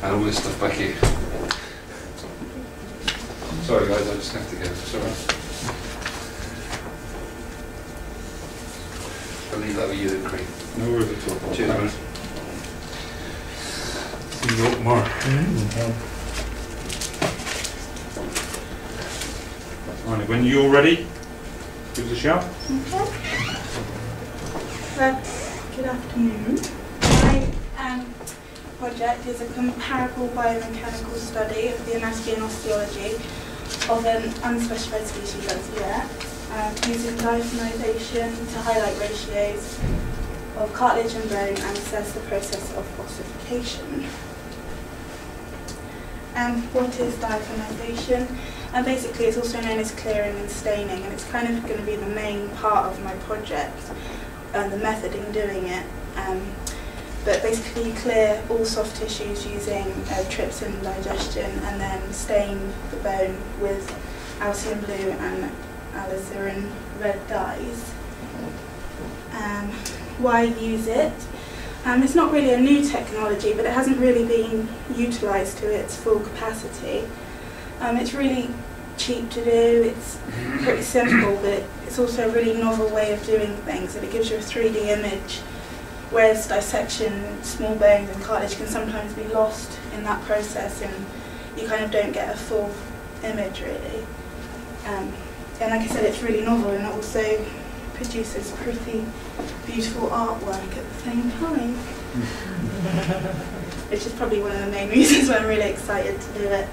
and all this stuff back here. Sorry guys, I just have to go. Sorry. I'll leave that with you then, Craig. No worries at all. Cheers, man. See you tomorrow. Right, when you're ready, give us a shout. Okay. Well, good afternoon. My project is a comparable biomechanical study of the anatomy and osteology of an unspecified species as yet, using diaphanization to highlight ratios of cartilage and bone and assess the process of ossification. What is diaphanization? Basically, it's also known as clearing and staining, and it's kind of going to be the main part of my project and the method in doing it. But basically, you clear all soft tissues using trypsin digestion, and then stain the bone with Alcium blue and alizarin red dyes. Why use it? It's not really a new technology, but it hasn't really been utilised to its full capacity. It's really cheap to do, it's pretty simple, but it's also a really novel way of doing things, and it gives you a 3D image, whereas dissection, small bones and cartilage can sometimes be lost in that process, and you kind of don't get a full image really. And like I said, it's really novel, and it also produces pretty beautiful artwork at the same time. Which is probably one of the main reasons why I'm really excited to do it.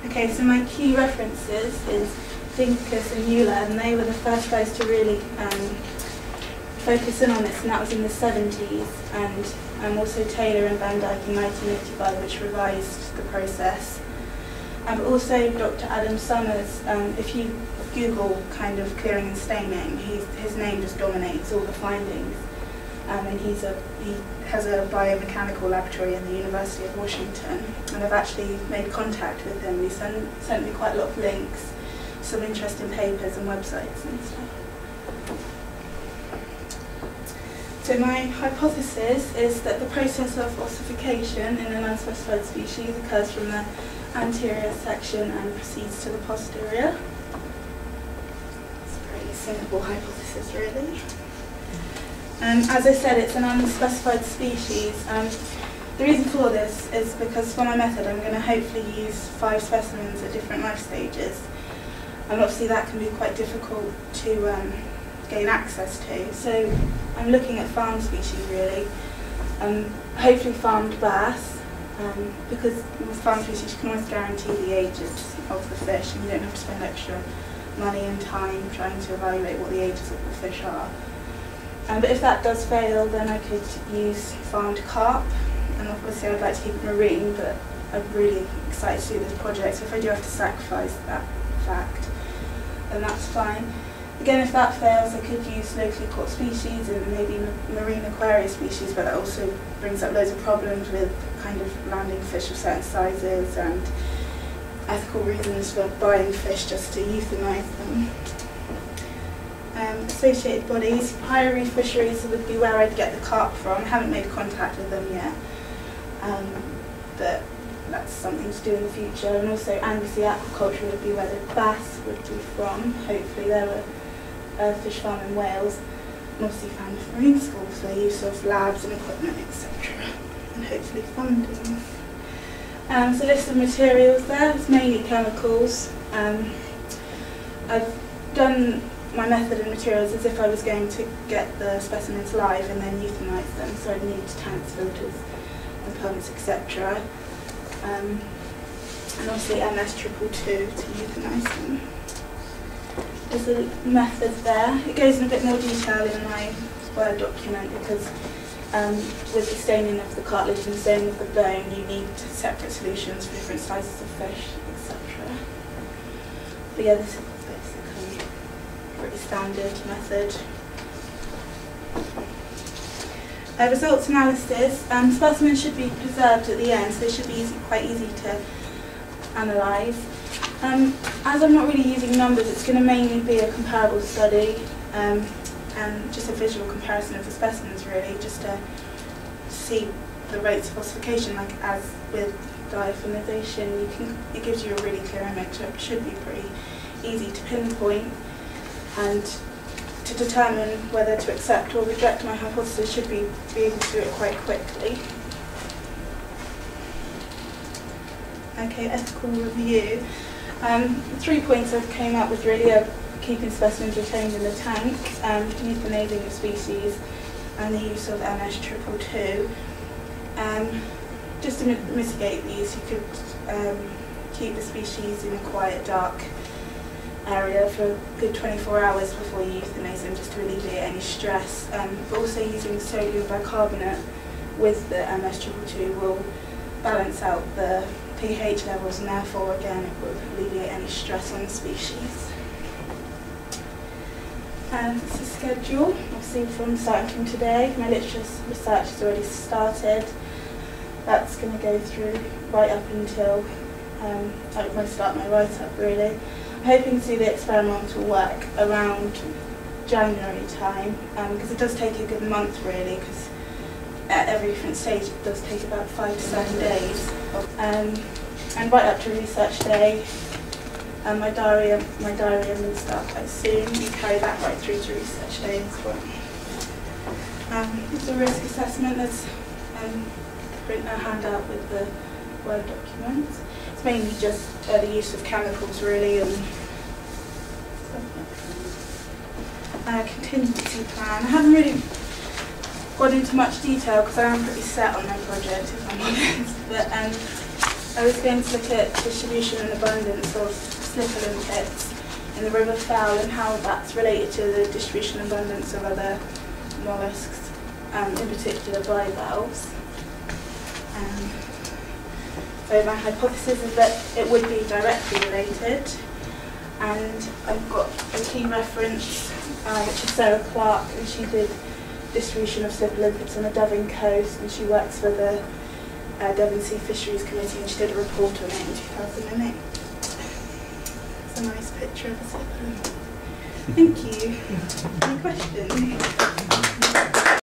Okay, so my key references is Dinkus and Euler, and they were the first guys to really focus in on this, and that was in the 70s, and also Taylor and Van Dyke in 1985, which revised the process. But also Dr. Adam Summers, if you Google kind of clearing and staining, his name just dominates all the findings. And he has a biomechanical laboratory in the University of Washington, and I've actually made contact with him. He sent me quite a lot of links, some interesting papers and websites and stuff. So my hypothesis is that the process of ossification in an unspecified species occurs from the anterior section and proceeds to the posterior. It's a pretty simple hypothesis, really. As I said, it's an unspecified species. The reason for this is because for my method I'm going to hopefully use 5 specimens at different life stages. And obviously that can be quite difficult to gain access to. So I'm looking at farm species really. Hopefully farmed bass, because with farm species you can always guarantee the ages of the fish, and you don't have to spend extra money and time trying to evaluate what the ages of the fish are. But if that does fail, then I could use farmed carp, and obviously I'd like to keep it marine, but I'm really excited to do this project, so if I do have to sacrifice that fact, then that's fine. Again, if that fails, I could use locally caught species and maybe marine aquarium species, but that also brings up loads of problems with kind of landing fish of certain sizes and ethical reasons for buying fish just to euthanize them. Associated bodies, higher reef fisheries would be where I'd get the carp from. I haven't made contact with them yet, but that's something to do in the future. And also Anglesey aquaculture would be where the bass would be from. Hopefully there were a fish farm in Wales, and obviously found marine schools for the use of labs and equipment, etc. And hopefully funding. So list of materials there, it's mainly chemicals. I've done my method and materials as if I was going to get the specimens live and then euthanize them, so I'd need tanks, filters and pumps, etc. And obviously MS222 to euthanize them. There's a method there. It goes in a bit more detail in my Word document because with the staining of the cartilage and staining of the bone, you need separate solutions for different sizes of fish, etc. But yeah, this is basically a pretty standard method. Results analysis. Specimens should be preserved at the end, so they should be quite easy to analyse. As I'm not really using numbers, it's going to mainly be a comparable study and just a visual comparison of the specimens, really, just to see the rates of ossification, like as with diaphanization, it gives you a really clear image. So it should be pretty easy to pinpoint, and to determine whether to accept or reject my hypothesis should be able to do it quite quickly. Okay, ethical review. The 3 points I came up with really are keeping specimens retained in the tank, euthanizing of species, and the use of MS222. Just to mitigate these, you could keep the species in a quiet, dark area for a good 24 hours before you euthanize them, just to alleviate any stress. But also using sodium bicarbonate with the MS222 will balance out the pH levels, and therefore again it will alleviate any stress on the species. It's a schedule. Obviously starting from today, my literature research has already started. That's going to go through right up until I start my write-up really. I'm hoping to do the experimental work around January time, because it does take a good month really, because at every different stage it does take about 5 to 7 days. And right up to research day, my diary I'm going to start quite soon. You carry that right through to research day as well. The risk assessment, there's print a handout with the Word documents. It's mainly just the use of chemicals really, and contingency plan. I haven't really gone into much detail because I am pretty set on my project, if I'm honest. But I was going to look at distribution and abundance of snipper limpets in the river fowl and how that's related to the distribution and abundance of other molluscs, in particular bivalves. So my hypothesis is that it would be directly related, and I've got a key reference, which is Sarah Clark, and she did distribution of snipper limpets on the Devon coast, and she works for the Devon Sea Fisheries Committee, and she did a report on it in 2008. It's a nice picture of a snipper limpet. Thank you. Any questions?